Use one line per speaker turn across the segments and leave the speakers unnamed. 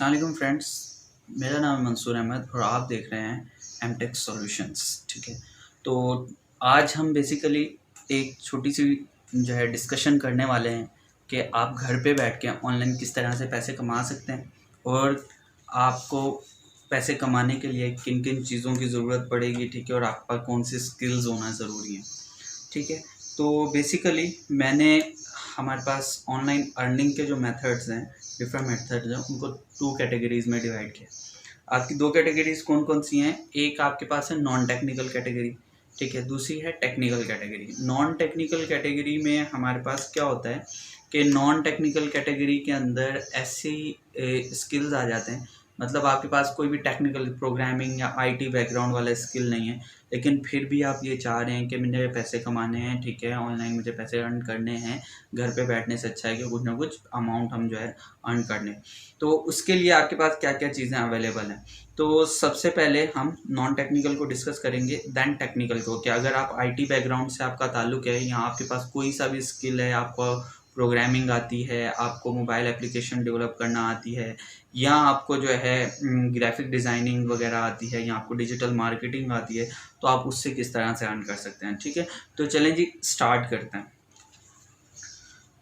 अस्सलाम वालेकुम फ्रेंड्स, मेरा नाम है मंसूर अहमद और आप देख रहे हैं एमटेक सॉल्यूशंस। ठीक है, तो आज हम बेसिकली एक छोटी सी जो है डिस्कशन करने वाले हैं कि आप घर पे बैठ के ऑनलाइन किस तरह से पैसे कमा सकते हैं और आपको पैसे कमाने के लिए किन किन चीज़ों की ज़रूरत पड़ेगी। ठीक है, और आप पर कौन सी स्किल्स होना ज़रूरी है। ठीक है, तो बेसिकली मैंने हमारे पास ऑनलाइन अर्निंग के जो मेथड्स हैं, डिफरेंट मेथड्स हैं, उनको 2 कैटेगरीज़ में डिवाइड किया। आपकी 2 कैटेगरीज़ कौन-कौन सी हैं? एक आपके पास है नॉन टेक्निकल कैटेगरी, ठीक है? दूसरी है technical category. Non technical category में हमारे पास क्या होता है कि नॉन टेक्निकल कैटेगरी के अंदर ऐसी स्किल्स आ जाते हैं, मतलब आपके पास कोई भी टेक्निकल प्रोग्रामिंग या आईटी बैकग्राउंड वाला स्किल नहीं है, लेकिन फिर भी आप ये चाह रहे हैं कि मुझे पैसे कमाने हैं। ठीक है, ऑनलाइन मुझे पैसे अर्न करने हैं, घर पे बैठने से अच्छा है कि कुछ ना कुछ अमाउंट हम जो है अर्न कर लें। तो उसके लिए आपके पास क्या-क्या चीज़ें अवेलेबल हैं। तो सबसे पहले हम नॉन टेक्निकल को डिस्कस करेंगे, देन टेक्निकल को, कि अगर आप आईटी बैकग्राउंड से आपका ताल्लुक है, या आपके पास कोई सा भी स्किल है, आपको प्रोग्रामिंग आती है, आपको मोबाइल एप्लीकेशन डेवलप करना आती है, या आपको जो है ग्राफिक डिज़ाइनिंग वगैरह आती है, या आपको डिजिटल मार्केटिंग आती है, तो आप उससे किस तरह से अर्न कर सकते हैं। ठीक है, तो चलें जी स्टार्ट करते हैं।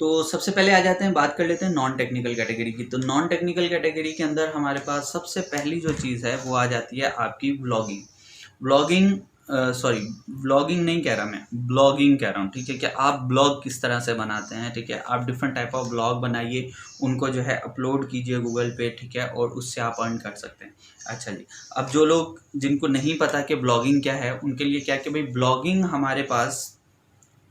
तो सबसे पहले आ जाते हैं, बात कर लेते हैं नॉन टेक्निकल कैटेगरी की। तो नॉन टेक्निकल कैटेगरी के अंदर हमारे पास सबसे पहली जो चीज़ है वो आ जाती है आपकी व्लॉगिंग। व्लॉगिंग सॉरी, व्लॉगिंग नहीं कह रहा मैं, ब्लॉगिंग कह रहा हूँ। ठीक है, कि आप ब्लॉग किस तरह से बनाते हैं। ठीक है, आप डिफरेंट टाइप ऑफ ब्लॉग बनाइए, उनको जो है अपलोड कीजिए गूगल पे। ठीक है, और उससे आप अर्न कर सकते हैं। अच्छा जी, अब जो लोग जिनको नहीं पता कि ब्लॉगिंग क्या है, उनके लिए क्या कि भाई ब्लॉगिंग हमारे पास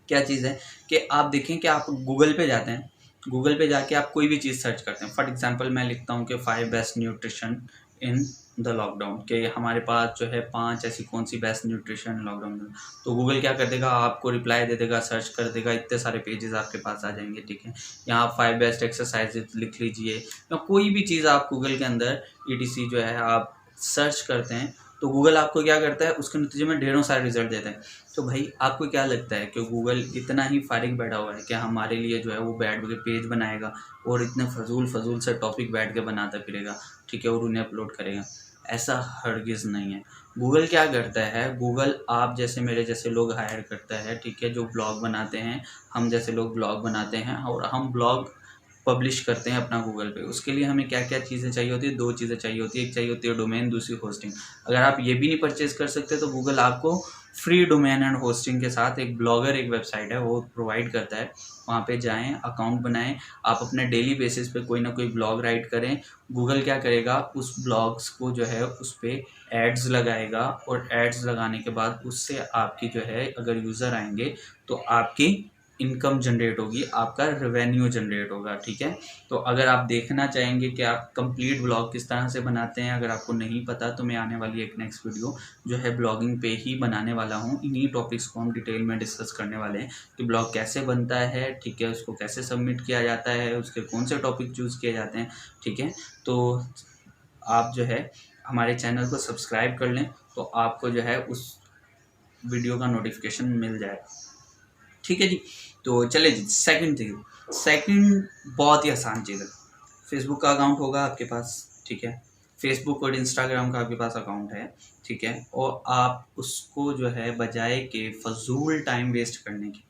क्या चीज़ है कि आप देखें कि आप गूगल पे जाते हैं, गूगल पे जाके आप कोई भी चीज़ सर्च करते हैं। फॉर एग्जांपल मैं लिखता हूँ कि 5 best nutrition in the lockdown, के हमारे पास जो है 5 ऐसी कौन सी बेस्ट न्यूट्रिशन लॉकडाउन में। तो गूगल क्या कर देगा, आपको रिप्लाई दे देगा, सर्च कर देगा, इतने सारे पेजेस आपके पास आ जाएंगे। ठीक है, यहाँ आप 5 बेस्ट एक्सरसाइजेज लिख लीजिए, या कोई भी चीज़ आप गूगल के अंदर ईटीसी जो है आप सर्च करते हैं, तो गूगल आपको क्या करता है, उसके नतीजे में ढेरों सारे रिजल्ट देता है। तो भाई आपको क्या लगता है कि गूगल इतना ही फारिग बैठा हुआ है कि हमारे लिए जो है वो बैठ के पेज बनाएगा और इतने फजूल से टॉपिक बैठ के बनाता फिरेगा। ठीक है, और उन्हें अपलोड करेगा? ऐसा हरगिज़ नहीं है। गूगल क्या करता है, गूगल आप जैसे मेरे जैसे लोग हायर करता है। ठीक है, जो ब्लॉग बनाते हैं, हम जैसे लोग ब्लॉग बनाते हैं और हम ब्लॉग पब्लिश करते हैं अपना गूगल पे। उसके लिए हमें क्या-क्या चीज़ें चाहिए होती है, 2 चीज़ें चाहिए होती है। एक चाहिए होती है डोमेन, दूसरी होस्टिंग। अगर आप ये भी नहीं परचेज़ कर सकते तो गूगल आपको फ्री डोमेन एंड होस्टिंग के साथ एक ब्लॉगर एक वेबसाइट है वो प्रोवाइड करता है। वहाँ पे जाएँ, अकाउंट बनाएँ, आप अपने डेली बेसिस पे कोई ना कोई ब्लॉग राइट करें। गूगल क्या करेगा, उस ब्लॉग्स को जो है उस पे एड्स लगाएगा, और एड्स लगाने के बाद उससे आपकी जो है अगर यूज़र आएँगे तो आपकी इनकम जनरेट होगी, आपका रेवेन्यू जनरेट होगा। ठीक है, तो अगर आप देखना चाहेंगे कि आप कंप्लीट ब्लॉग किस तरह से बनाते हैं, अगर आपको नहीं पता, तो मैं आने वाली एक नेक्स्ट वीडियो जो है ब्लॉगिंग पे ही बनाने वाला हूँ। इन्हीं टॉपिक्स को हम डिटेल में डिस्कस करने वाले हैं कि ब्लॉग कैसे बनता है। ठीक है, उसको कैसे सबमिट किया जाता है, उसके कौन से टॉपिक चूज़ किए जाते हैं। ठीक है, तो आप जो है हमारे चैनल को सब्सक्राइब कर लें, तो आपको जो है उस वीडियो का नोटिफिकेशन मिल जाएगा। ठीक है जी, तो चले जी सेकंड चीज़। सेकंड बहुत ही आसान चीज़ है। फेसबुक का अकाउंट होगा आपके पास। ठीक है, फेसबुक और इंस्टाग्राम का आपके पास अकाउंट है। ठीक है, और आप उसको जो है बजाय के फजूल टाइम वेस्ट करने की,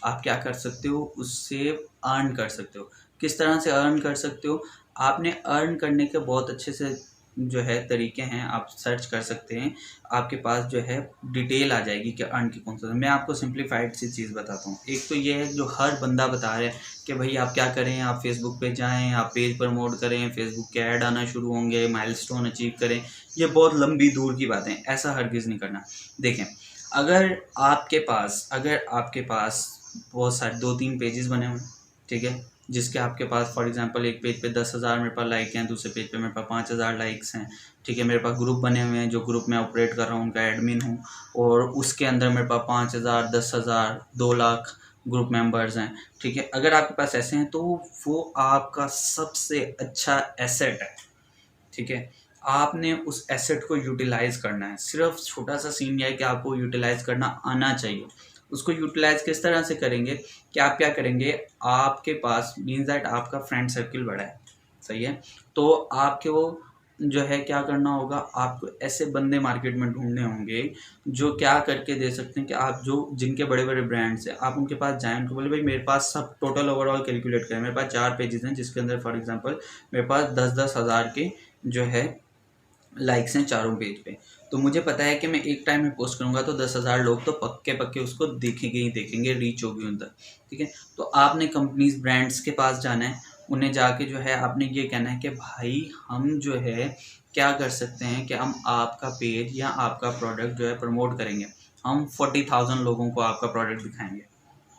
आप क्या कर सकते हो, उससे अर्न कर सकते हो। किस तरह से अर्न कर सकते हो? आपने अर्न करने के बहुत अच्छे से जो है तरीके हैं, आप सर्च कर सकते हैं। आपके पास जो है डिटेल आ जाएगी कि अर्न की कौन सा। मैं आपको सिंप्लीफाइड सी चीज़ बताता हूँ। एक तो ये है जो हर बंदा बता रहा है कि भाई आप क्या करें, आप फेसबुक पे जाएँ, आप पेज प्रमोट करें, फेसबुक के ऐड आना शुरू होंगे, माइलस्टोन अचीव करें। ये बहुत लंबी दूर की बातें, ऐसा हरगिज़ नहीं करना। देखें, अगर आपके पास बहुत सारे 2-3 पेजेस बने हुए हैं, ठीक है, जिसके आपके पास फॉर एग्जांपल एक पेज पे 10,000 मेरे पास लाइक हैं, दूसरे पेज पे मेरे पास 5,000 लाइक्स हैं। ठीक है, मेरे पास ग्रुप बने हुए हैं, जो ग्रुप मैं ऑपरेट कर रहा हूँ उनका एडमिन हूँ, और उसके अंदर मेरे पास 5,000, 10,000, 2 लाख ग्रुप मेंबर्स हैं। ठीक है, अगर आपके पास ऐसे हैं तो वो आपका सबसे अच्छा एसेट है। ठीक है, आपने उस एसेट को यूटिलाइज़ करना है। सिर्फ छोटा सा सीन यह है कि आपको यूटिलाइज़ करना आना चाहिए। उसको यूटिलाइज़ किस तरह से करेंगे कि आप क्या करेंगे, आपके पास मीन्स दैट आपका फ्रेंड सर्किल बड़ा है। सही है। तो आपको जो है क्या करना होगा, आपको ऐसे बंदे मार्केट में ढूंढने होंगे जो क्या करके दे सकते हैं कि आप जो जिनके बड़े बड़े ब्रांड्स हैं आप उनके पास जाएं, उनको बोले भाई मेरे पास सब टोटल ओवरऑल कैलकुलेट करें, मेरे पास 4 पेजेस हैं जिसके अंदर फॉर एग्जांपल मेरे पास 10-10 हज़ार के जो है लाइक्स हैं चारों पेज पे। तो मुझे पता है कि मैं एक टाइम में पोस्ट करूंगा तो 10,000 लोग तो पक्के पक्के उसको देखेंगे ही देखेंगे, रीच होगी उन तक। ठीक है, तो आपने कंपनीज ब्रांड्स के पास जाना है, उन्हें जाके जो है आपने ये कहना है कि भाई हम जो है क्या कर सकते हैं कि हम आपका पेज या आपका प्रोडक्ट जो है प्रमोट करेंगे, हम 40,000 लोगों को आपका प्रोडक्ट दिखाएंगे।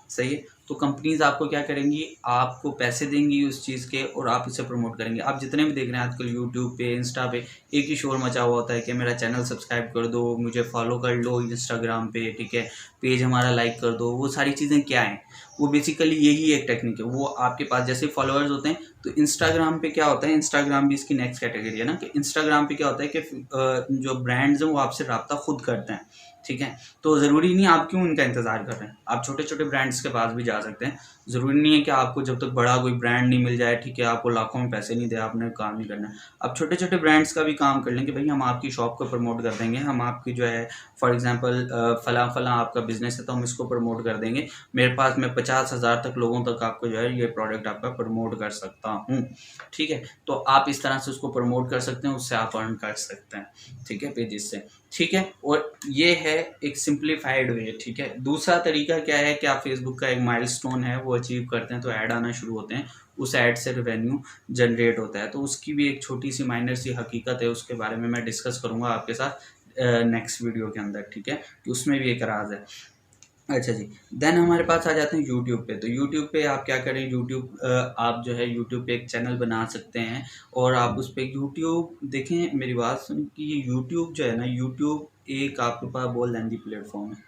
सही है, तो कंपनीज आपको क्या करेंगी, आपको पैसे देंगी उस चीज़ के और आप इसे प्रमोट करेंगे। आप जितने भी देख रहे हैं आजकल यूट्यूब पे, इंस्टा पे एक ही शोर मचा हुआ होता है कि मेरा चैनल सब्सक्राइब कर दो, मुझे फॉलो कर लो इंस्टाग्राम पे, ठीक है, पेज हमारा लाइक कर दो। वो सारी चीज़ें क्या हैं, वो बेसिकली यही एक टेक्निक है। वो आपके पास जैसे फॉलोअर्स होते हैं तो इंस्टाग्राम पे क्या होता है, इंस्टाग्राम भी इसकी नेक्स्ट कैटेगरी है ना, कि इंस्टाग्राम पे क्या होता है कि जो ब्रांड्स हैं वो आपसे रब्ता खुद करते हैं। ठीक है, तो ज़रूरी नहीं आप क्यों उनका इंतज़ार कर रहे हैं, आप छोटे छोटे ब्रांड्स के पास भी जा सकते हैं। ज़रूरी नहीं है कि आपको जब तक बड़ा कोई ब्रांड नहीं मिल जाए, ठीक है, आपको लाखों में पैसे नहीं दे, आपने काम नहीं करना है। आप छोटे छोटे ब्रांड्स का भी काम कर लेंगे, भाई हम आपकी शॉप को प्रमोट कर देंगे, हम आपकी जो है फॉर एग्जांपल फला फला आपका बिजनेस है तो हम इसको प्रमोट कर देंगे, मेरे पास मैं 50,000 तक लोगों तक आपको जो है ये प्रोडक्ट आपका प्रमोट कर सकता हूँ। ठीक है, तो आप इस तरह से उसको प्रमोट कर सकते हैं, उससे आप अर्न कर सकते हैं। ठीक है, पेजेस से। ठीक है, और ये है एक सिंप्लीफाइड वे। ठीक है, दूसरा तरीका क्या है कि आप फेसबुक का एक माइलस्टोन है वो अचीव करते हैं तो ऐड आना शुरू होते हैं, उस ऐड से रेवेन्यू जनरेट होता है। तो उसकी भी एक छोटी सी माइनर सी हकीकत है, उसके बारे में मैं डिस्कस करूंगा आपके साथ नेक्स्ट वीडियो के अंदर। ठीक है, कि उसमें भी एक राज है। अच्छा जी, देन हमारे पास आ जाते हैं यूट्यूब पे। तो यूट्यूब पे आप क्या करें, यूट्यूब आप जो है यूट्यूब पे एक चैनल बना सकते हैं और आप उस पे यूट्यूब देखें, मेरी बात सुन कि ये यूट्यूब जो है ना, यूट्यूब एक आपके पास बहुत लेंदी प्लेटफॉर्म है।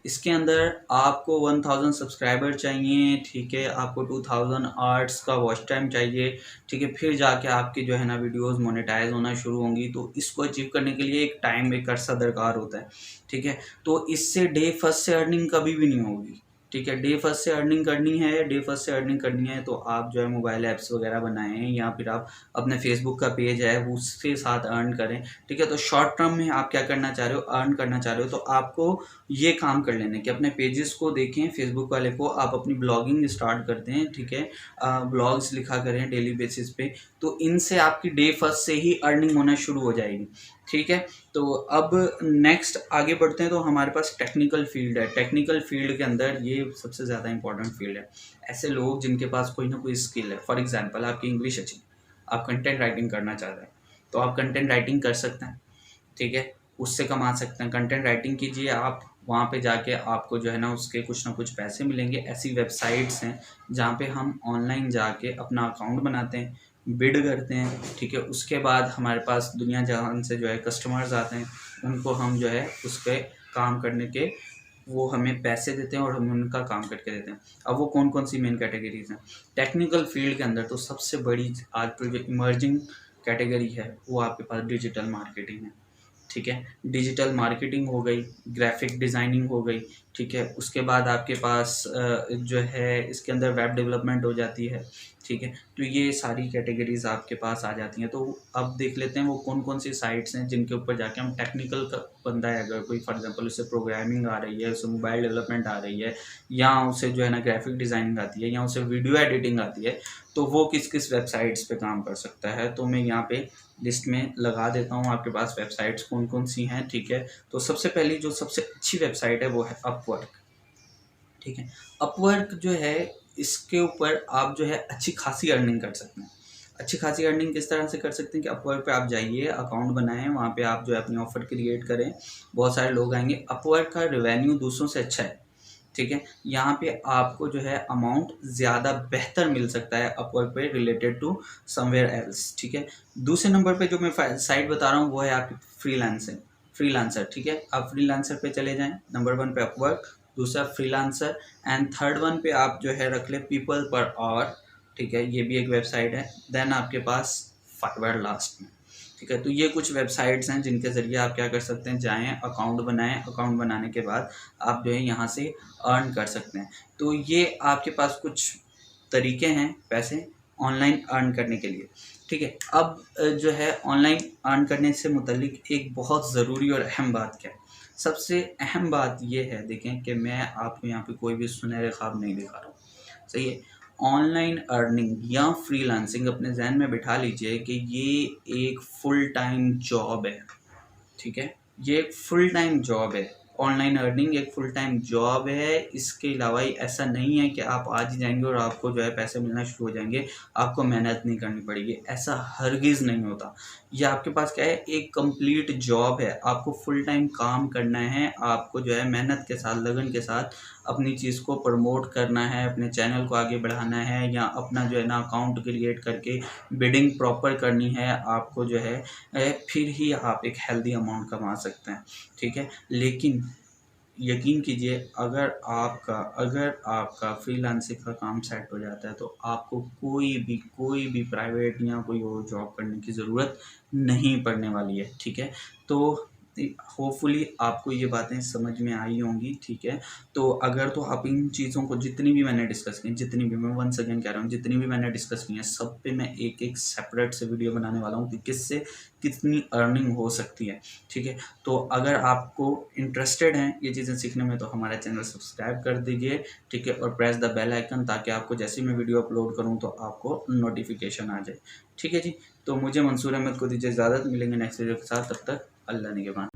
इसके अंदर आपको 1000 सब्सक्राइबर चाहिए, ठीक है, आपको 2000 आवर्स का वॉच टाइम चाहिए, ठीक है, फिर जाके आपकी जो है ना वीडियोस मोनेटाइज होना शुरू होंगी। तो इसको अचीव करने के लिए एक टाइम, एक अरसा दरकार होता है। ठीक है, तो इससे डे फर्स्ट से अर्निंग कभी भी नहीं होगी। ठीक है, डे फर्स्ट से अर्निंग करनी है, डे फर्स्ट से अर्निंग करनी है तो आप जो है मोबाइल ऐप्स वगैरह बनाएं या फिर आप अपने फेसबुक का पेज है उसके साथ अर्न करें। ठीक है, तो शॉर्ट टर्म में आप क्या करना चाह रहे हो, अर्न करना चाह रहे हो, तो आपको ये काम कर लेने कि अपने पेजेस को देखें, फेसबुक वाले को, आप अपनी ब्लॉगिंग स्टार्ट करते हैं। ठीक है, ब्लॉग्स लिखा करें डेली बेसिस पे, तो इनसे आपकी डे फर्स्ट से ही अर्निंग होना शुरू हो जाएगी। ठीक है, तो अब नेक्स्ट आगे बढ़ते हैं। तो हमारे पास टेक्निकल फील्ड है, टेक्निकल फील्ड के अंदर ये सबसे ज़्यादा इंपॉर्टेंट फील्ड है। ऐसे लोग जिनके पास कोई ना कोई स्किल है, फॉर एग्जांपल आपकी इंग्लिश अच्छी, आप कंटेंट राइटिंग करना चाहते हैं तो आप कंटेंट राइटिंग कर सकते हैं। ठीक है, उससे कमा सकते हैं, कंटेंट राइटिंग कीजिए आप, वहाँ पे जाके आपको जो है ना उसके कुछ ना कुछ पैसे मिलेंगे। ऐसी वेबसाइट्स हैं जहाँ पे हम ऑनलाइन जाके अपना अकाउंट बनाते हैं, बिड करते हैं। ठीक है, उसके बाद हमारे पास दुनिया जहान से जो है कस्टमर्स आते हैं, उनको हम जो है उस पर काम करने के वो हमें पैसे देते हैं और हम उनका काम करके देते हैं। अब वो कौन कौन सी मेन कैटेगरीज हैं टेक्निकल फील्ड के अंदर, तो सबसे बड़ी आजकल जो इमर्जिंग कैटेगरी है वो आपके पास डिजिटल मार्केटिंग है। ठीक है, डिजिटल मार्केटिंग हो गई, ग्राफिक डिज़ाइनिंग हो गई। ठीक है, उसके बाद आपके पास जो है इसके अंदर वेब डेवलपमेंट हो जाती है। ठीक है, तो ये सारी कैटेगरीज आपके पास आ जाती हैं। तो अब देख लेते हैं वो कौन कौन सी साइट्स हैं जिनके ऊपर जाके हम टेक्निकल का बंदा है, अगर कोई फॉर एग्जांपल उसे प्रोग्रामिंग आ रही है, उसे मोबाइल डेवलपमेंट आ रही है, या उसे जो है ना ग्राफिक डिज़ाइनिंग आती है, या उसे वीडियो एडिटिंग आती है, तो वो किस किस वेबसाइट्स पे काम कर सकता है। तो मैं यहाँ पे लिस्ट में लगा देता हूँ आपके पास वेबसाइट्स कौन कौन सी हैं। ठीक है, तो सबसे पहली जो सबसे अच्छी वेबसाइट है वो है अपवर्क। ठीक है, अपवर्क जो है इसके ऊपर आप जो है अच्छी खासी अर्निंग कर सकते हैं। अच्छी खासी अर्निंग किस तरह से कर सकते हैं कि अपवर्क पे आप जाइए, अकाउंट बनाएं, वहाँ पे आप जो है अपनी ऑफ़र क्रिएट करें, बहुत सारे लोग आएंगे। अपवर्क का रेवेन्यू दूसरों से अच्छा है। ठीक है, यहाँ पे आपको जो है अमाउंट ज़्यादा बेहतर मिल सकता है अपवर्क पे रिलेटेड टू समवेयर एल्स। ठीक है, दूसरे नंबर पे जो मैं साइट बता रहा हूँ वो है आपकी फ्रीलांसर। ठीक है, आप फ्रीलांसर पे चले जाएं, नंबर 1 पे अपवर्क, दूसरा फ्रीलांसर, एंड थर्ड वन पे आप जो है रख ले पीपल पर आवर। ठीक है, ये भी एक वेबसाइट है। देन आपके पास फाइवर लास्ट में। ठीक है, तो ये कुछ वेबसाइट्स हैं जिनके ज़रिए आप क्या कर सकते हैं, जाएं, अकाउंट बनाएं, अकाउंट बनाने के बाद आप जो है यहाँ से अर्न कर सकते हैं। तो ये आपके पास कुछ तरीके हैं पैसे ऑनलाइन अर्न करने के लिए। ठीक है, अब जो है ऑनलाइन अर्न करने से मुतल्लिक एक बहुत ज़रूरी और अहम बात क्या है? सबसे अहम बात ये है, देखें कि मैं आपको यहाँ पे कोई भी सुनहरे ख्वाब नहीं दिखा रहा हूँ, सही है। ऑनलाइन अर्निंग या फ्रीलांसिंग अपने जहन में बिठा लीजिए कि ये एक फुल टाइम जॉब है। ठीक है, ये एक फुल टाइम जॉब है। ऑनलाइन अर्निंग एक फुल टाइम जॉब है। इसके अलावा ऐसा नहीं है कि आप आज ही जाएंगे और आपको जो है पैसे मिलना शुरू हो जाएंगे, आपको मेहनत नहीं करनी पड़ेगी, ऐसा हरगिज़ नहीं होता। ये आपके पास क्या है, एक कंप्लीट जॉब है, आपको फुल टाइम काम करना है, आपको जो है मेहनत के साथ, लगन के साथ अपनी चीज़ को प्रमोट करना है, अपने चैनल को आगे बढ़ाना है, या अपना जो है ना अकाउंट क्रिएट करके बिडिंग प्रॉपर करनी है आपको जो है, फिर ही आप एक हेल्दी अमाउंट कमा सकते हैं। ठीक है, लेकिन यकीन कीजिए, अगर आपका फ्रीलांसिंग का काम सेट हो जाता है तो आपको कोई भी प्राइवेट या कोई और जॉब करने की ज़रूरत नहीं पड़ने वाली है। ठीक है, तो होपफुली आपको ये बातें समझ में आई होंगी। ठीक है, तो अगर तो आप इन चीज़ों को जितनी भी मैंने डिस्कस की, जितनी भी, मैं वंस अगेन कह रहा हूँ, जितनी भी मैंने डिस्कस की हैं, सब पे मैं एक एक सेपरेट से वीडियो बनाने वाला हूँ कि किससे कितनी अर्निंग हो सकती है। ठीक है, तो अगर आपको इंटरेस्टेड हैं ये चीज़ें सीखने में, तो हमारा चैनल सब्सक्राइब कर दीजिए। ठीक है, और प्रेस द बेल आइकन, ताकि आपको जैसे मैं वीडियो अपलोड करूँ तो आपको नोटिफिकेशन आ जाए। ठीक है जी, तो मुझे मंसूर अहमद को दीजिए इजाज़त, मिलेंगे नेक्स्ट वीडियो के साथ, तब तक अल्लाह निगहबान।